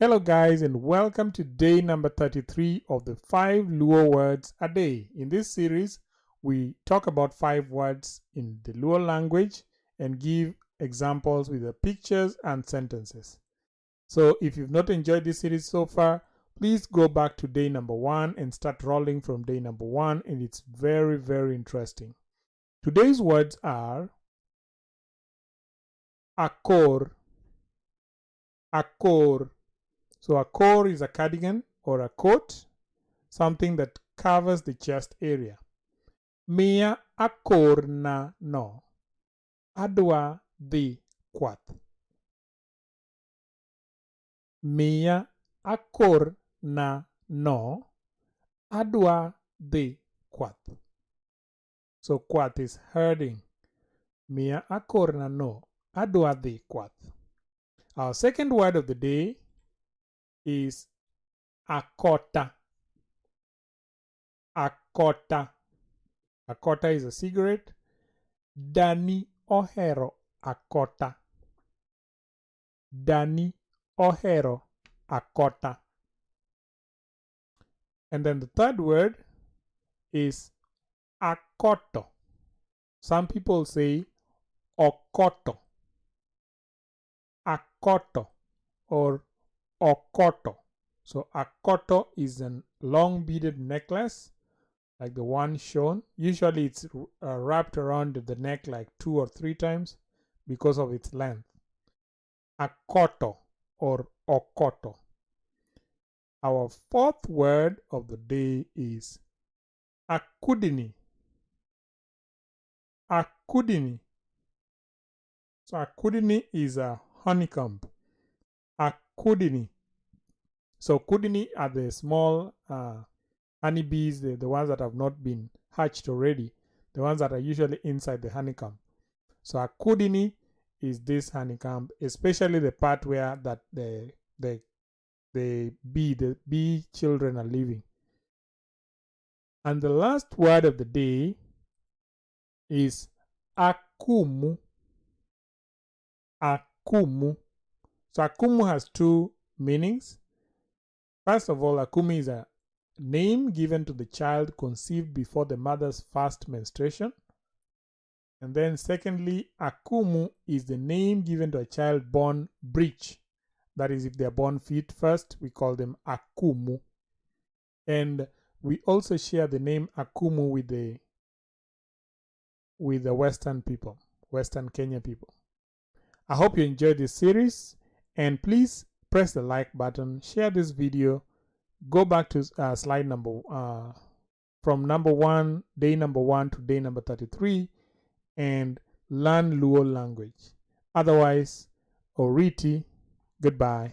Hello guys, and welcome to day number 33 of the 5 Luo Words a Day. In this series, we talk about 5 words in the Luo language and give examples with the pictures and sentences. So if you've not enjoyed this series so far, please go back to day number 1 and start rolling from day number 1, and it's very, very interesting. Today's words are Akor, Akor. So a core is a cardigan or a coat, something that covers the chest area. Mia akor na no. Adwa dhi kwath. Mia akor na no. Adwa dhi kwath. So kwath is herding. Mia akor na no. Adwa dhi kwath. Our second word of the day is Akota. Akota. Akota is a cigarette. Dani ohero Akota. Dani ohero Akota. And then the third word is Akoto. Some people say okoto. Akoto or okoto. So Akoto is a long beaded necklace like the one shown. Usually it's wrapped around the neck like 2 or 3 times because of its length. Akoto or okoto. Our fourth word of the day is Akudini. Akudini. So Akudini is a honeycomb. Akudini. So kudini are the small honeybees, the ones that have not been hatched already, the ones that are usually inside the honeycomb. So akudini is this honeycomb, especially the part where that the bee children are living. And the last word of the day is akumu. Akumu. So akumu has 2 meanings. First of all, akumu is a name given to the child conceived before the mother's first menstruation. And then secondly, akumu is the name given to a child born breech. That is, if they are born feet first, we call them akumu. And we also share the name akumu with the Western people, Western Kenya people. I hope you enjoyed this series, and please press the like button, share this video, go back to slide number from day number 1 to day number 33, and learn Luo language. Otherwise, Oriti, goodbye.